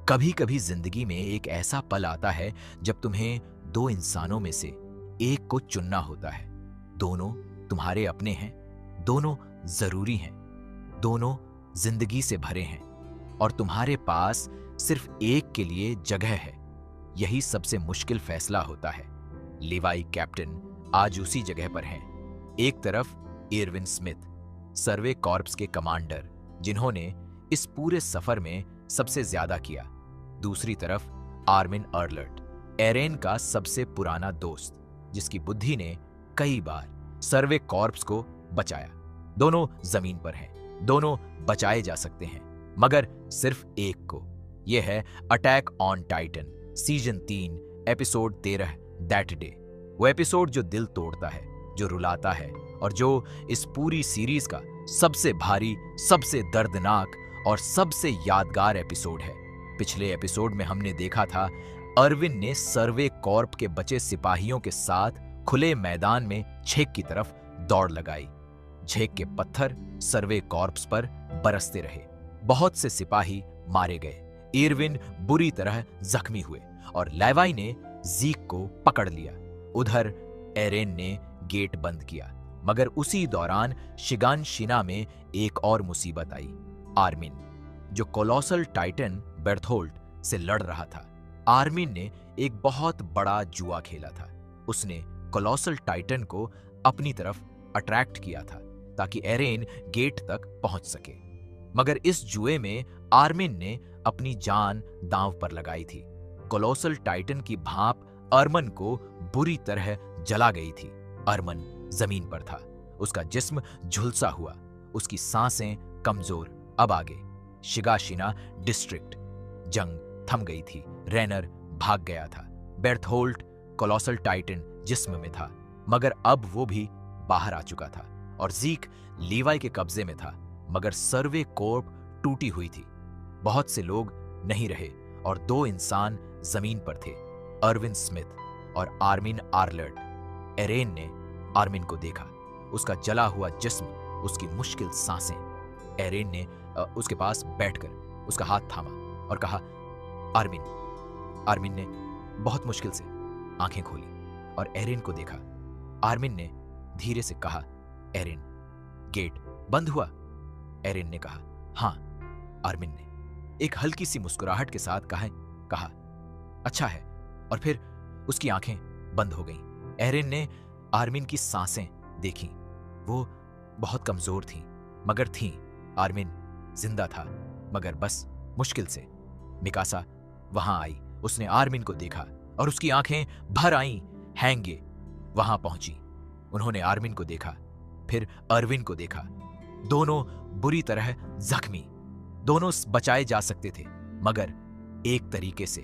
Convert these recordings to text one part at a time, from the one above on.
कभी कभी जिंदगी में एक ऐसा पल आता है जब तुम्हें दो इंसानों में से एक को चुनना होता है। दोनों तुम्हारे अपने हैं, दोनों जरूरी हैं, दोनों जिंदगी से भरे हैं और तुम्हारे पास सिर्फ एक के लिए जगह है। यही सबसे मुश्किल फैसला होता है। लिवाई कैप्टन आज उसी जगह पर हैं। एक तरफ एरविन स्मिथ, सर्वे कॉर्प्स के कमांडर, जिन्होंने इस पूरे सफर में सबसे ज्यादा किया। दूसरी तरफ आर्मिन अर्लर्ट, एरेन का सबसे पुराना दोस्त, जिसकी बुद्धि ने कई बार सर्वे कॉर्प्स को बचाया। दोनों जमीन पर हैं, दोनों बचाए जा सकते हैं, मगर सिर्फ एक को। यह है attack on Titan season 3 episode 13 that day. वो एपिसोड जो दिल तोड़ता है, जो रुलाता है और जो इस पूरी सीरीज का सबसे भारी, सबसे दर्दनाक और सबसे यादगार एपिसोड है। पिछले एपिसोड में हमने देखा था अर्विन ने सर्वे कॉर्प के बचे सिपाहियों के साथ खुले मैदान में झेक की तरफ दौड़ लगाई। झेक के पत्थर सर्वे कॉर्प्स पर बरसते रहे। बहुत से सिपाही मारे गए। एरविन बुरी तरह जख्मी हुए और लेवाई ने जीक को पकड़ लिया। उधर एरेन ने गेट बंद किया, मगर उसी दौरान शिगानशिना में एक और मुसीबत आई। आर्मिन, जो कोलोसल टाइटन बेर्थोल्ट से लड़ रहा था। आर्मिन ने एक बहुत बड़ा जुआ खेला था। उसने कोलोसल टाइटन को अपनी तरफ अट्रैक्ट किया था ताकि एरेन गेट तक पहुंच सके। मगर इस जुए में आर्मिन ने अपनी जान दांव पर लगाई थी। कोलोसल टाइटन की भाप अर्मन को बुरी तरह जला गई थी। अर्मन जमीन पर था, उसका जिस्म झुलसा हुआ, उसकी सांसें कमजोर। अब आगे शिगाशिना डिस्ट्रिक्ट। जंग थम गई थी। रेनर भाग गया था। बेर्थोल्ट कोलोसल टाइटन जिस्म में था, मगर अब वो भी बाहर आ चुका था और जीक लीवाई के कब्जे में था। मगर सर्वे कॉर्प टूटी हुई थी। बहुत से लोग नहीं रहे और दो इंसान जमीन पर थे, अर्विन स्मिथ और आर्मिन आर्लर्ट। एरेन ने आर्मिन को देखा, उसका जला हुआ जिस्म, उसकी मुश्किल सांसें। एरेन ने उसके पास बैठकर उसका हाथ थामा और कहा, आर्मिन। आर्मिन ने बहुत मुश्किल से आंखें खोली और एरेन को देखा। आर्मिन ने धीरे से कहा, एरेन, गेट बंद हुआ? एरेन ने कहा, हां। आर्मिन ने एक हल्की सी मुस्कुराहट के साथ कहा, अच्छा है। और फिर उसकी आंखें बंद हो गईं। एरेन ने आर्मिन की सांसें देखी। वो बहुत कमजोर थीं, मगर थीं। आर्मिन जिंदा था, मगर बस मुश्किल से। मिकासा वहां आई। उसने आर्मिन को देखा और उसकी आंखें भर आईं। हैंगे वहां पहुंची। उन्होंने आर्मिन को देखा, फिर अर्विन को देखा। दोनों बुरी तरह जख्मी। दोनों बचाए जा सकते थे, मगर एक तरीके से।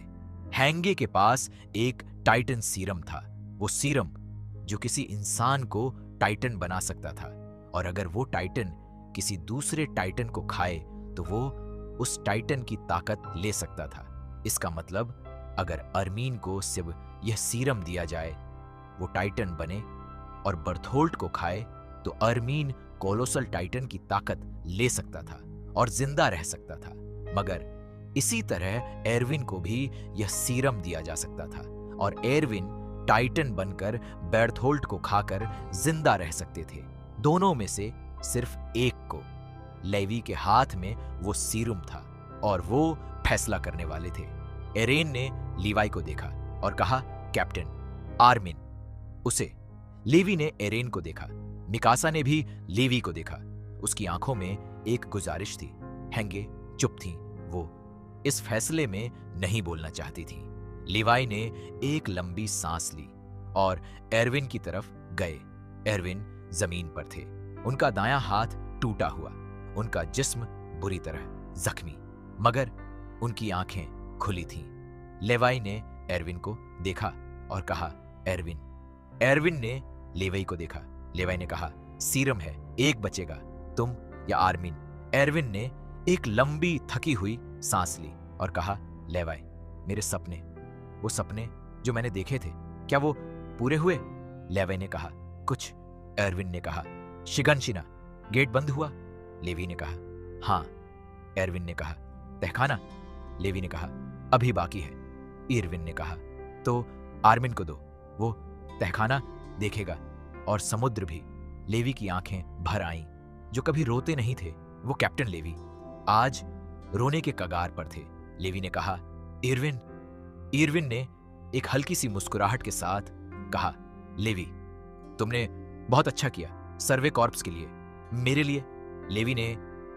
हैंगे के पास एक टाइटन सीरम था। वो सीरम जो किसी इंसान को टाइटन बना सकता था, और अगर वो टाइटन किसी दूसरे टाइटन को खाए तो वो उस टाइटन की ताकत ले सकता था। इसका मतलब अगर अर्मीन को सिर्फ यह सीरम दिया जाए, वो टाइटन बने और बर्थोल्ट को खाए तो अर्मीन कोलोसल टाइटन की ताकत ले सकता था और जिंदा रह सकता था। मगर इसी तरह एरविन को भी यह सीरम दिया जा सकता था और एरविन टाइटन बनकर बेर्थोल्ट को खाकर जिंदा रह सकते थे। दोनों में से सिर्फ एक को। लेवी के हाथ में वो सीरम था और वो फैसला करने वाले थे। एरेन ने लीवाई को देखा और कहा, कैप्टन, आर्मिन उसे। लेवी ने एरेन को देखा। मिकासा ने भी लेवी को देखा। उसकी आंखों में एक गुजारिश थी। हैंगे चुप थी। वो इस फैसले में नहीं बोलना चाहती थी। लीवाई ने एक लंबी सांस ली और एरविन की तरफ गए। एरविन जमीन पर थे। उनका दायां हाथ टूटा हुआ, उनका जिस्म बुरी तरह जख्मी, मगर उनकी आंखें खुली थीं। लेवाई ने एरविन को देखा और कहा, एरविन। एरविन ने लेवाई को देखा। लेवाई ने कहा, सीरम है, एक बचेगा, तुम या आर्मिन। एरविन ने एक लंबी थकी हुई सांस ली और कहा, लेवाई, मेरे सपने, वो सपने जो मैंने देखे थे, क्या वो पूरे हुए? लेवाई ने कहा, कुछ। एरविन ने कहा, शिगानशिना, गेट बंद हुआ? लेवी ने कहा, हां। एरविन ने कहा, तहखाना? लेवी ने कहा, अभी बाकी है, इरविन ने कहा। तो आर्मिन को दो, वो तहखाना देखेगा और समुद्र भी। लेवी की आंखें भर आईं। जो कभी रोते नहीं थे, वो कैप्टन लेवी आज रोने के कगार पर थे। लेवी ने कहा, इरविन। इरविन ने एक हल्की सी मुस्कुराहट के साथ कहा, लेवी, तुमने बहुत अच्छा किया सर्वे कॉर्प्स के लिए, मेरे लिए। लेवी ने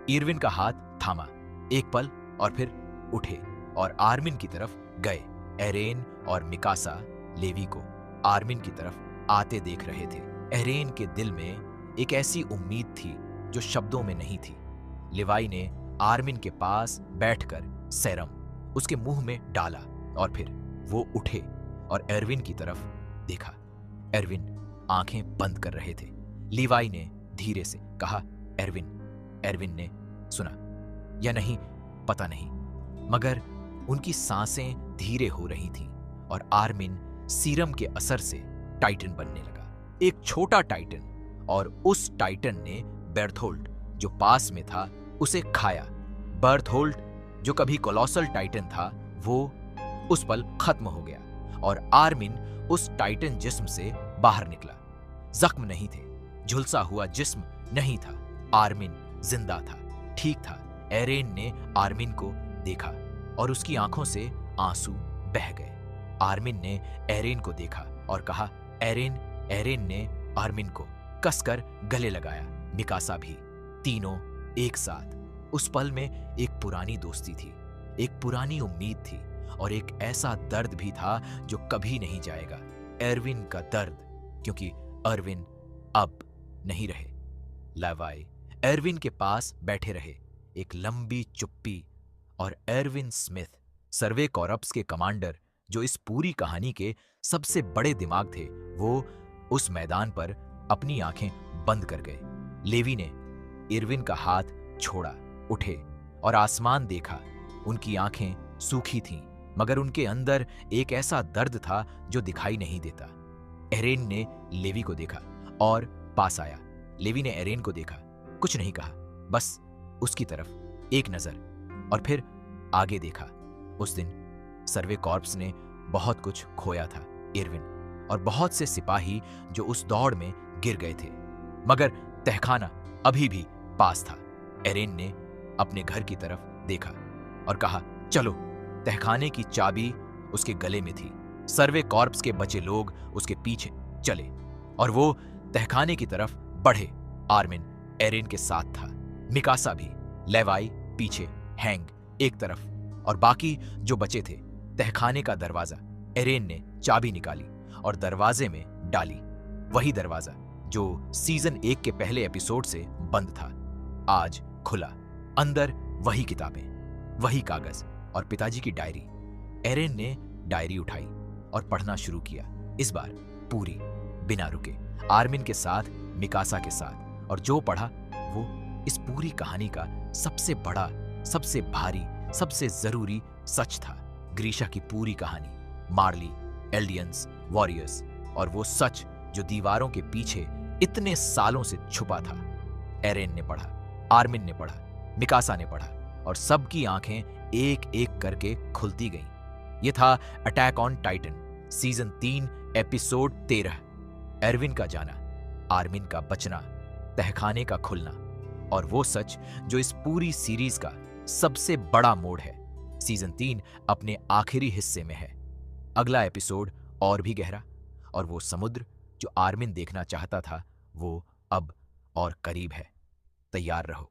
इरविन का हाथ थामा एक पल और फिर उठे और आर्मिन की तरफ गए। एरेन और मिकासा लेवी को आर्मिन की तरफ आते देख रहे थे। एरेन के दिल में एक ऐसी उम्मीद थी जो शब्दों में नहीं थी। लेवाई ने आर्मिन के पास बैठकर सेरम उसके मुंह में डाला और फिर वो उठे और एरविन की तरफ देखा। एरविन आंखें बंद कर रहे थे। लेवाई ने धीरे से कहा, एरविन। एरविन ने सुना या नहीं पता नहीं, मगर उनकी सांसें धीरे हो रही थीं और आर्मिन सीरम के असर से टाइटन बनने लगा, एक छोटा टाइटन। और उस टाइटन ने बेर्थोल्ट जो पास में था उसे खाया। बेर्थोल्ट जो कभी कोलोसल टाइटन था, वो उस पल खत्म हो गया और आर्मिन उस टाइटन जिस्म से बाहर निकला। जख्म नहीं थे, झुलसा हुआ जिस्म नहीं था, आर्मिन जिंदा था, ठीक था। एरेन ने आर्मिन को देखा और उसकी आंखों से आंसू बह गए। आर्मिन ने एरेन को देखा और कहा, एरेन। एरेन ने आर्मिन को कसकर गले लगाया, मिकासा भी, तीनों एक साथ। उस पल में एक पुरानी दोस्ती थी, एक पुरानी उम्मीद थी और एक ऐसा दर्द भी था जो कभी नहीं जाएगा, एरविन का दर्द, क्योंकि एरविन अब नहीं रहे। लेवाई एरविन के पास बैठे रहे, एक लंबी चुप्पी। और एरविन स्मिथ, सर्वे कॉर्प्स के कमांडर, जो इस पूरी कहानी के सबसे बड़े दिमाग थे, वो उस मैदान पर अपनी आंखें बंद कर गए। लेवी ने इरविन का हाथ छोड़ा, उठे और आसमान देखा। उनकी आंखें सूखी थीं, मगर उनके अंदर एक ऐसा दर्द था जो दिखाई नहीं देता। एरेन ने लेवी को देखा और पास आया। लेवी ने एरेन को देखा, कुछ नहीं कहा, बस उसकी तरफ एक नजर और फिर आगे देखा। उस दिन सर्वे कॉर्प्स ने बहुत कुछ खोया था, इरविन और बहुत से सिपाही जो उस दौड़ में गिर गए थे, मगर तहखाना अभी भी पास था। एरेन ने अपने घर की तरफ देखा और कहा, चलो। तहखाने की चाबी उसके गले में थी। सर्वे कॉर्प्स के बचे लोग उसके पीछे चले और वो तहखाने की तरफ बढ़े। आर्मिन एरेन के साथ था, मिकासा भी, लेवाई पीछे, हैंग एक तरफ और बाकी जो बचे थे। तहखाने का दरवाजा, एरेन ने चाबी निकाली और दरवाजे में डाली, वही दरवाजा जो सीजन 1 के पहले एपिसोड से बंद था, आज खुला। अंदर वही किताबें, वही कागज और पिताजी की डायरी। एरेन ने डायरी उठाई और पढ़ना शुरू किया, इस बार पूरी, बिना रुके, आर्मिन के साथ, मिकासा के साथ। और जो पढ़ा वो इस पूरी कहानी का सबसे बड़ा, सबसे भारी, सबसे जरूरी सच था। ग्रीशा की पूरी कहानी, मार्ली, एल्डियंस, वॉरियर्स और वो सच जो दीवारों के पीछे इतने सालों से छुपा था। एरेन ने पढ़ा, आर्मिन ने पढ़ा, मिकासा ने पढ़ा और सबकी आंखें एक एक करके खुलती गईं। ये था attack on Titan, season 3, episode 13। Erwin का जाना, आर्मिन का बचना, तहखाने का खुलना और वो सच जो इस पूरी सीरीज का सबसे बड़ा मोड़ है। सीजन 3 अपने आखिरी हिस्से में है। अगला एपिसोड और भी गहरा और वो समुद्र जो आर्मिन देखना चाहता था, वो अब और करीब है। तैयार रहो।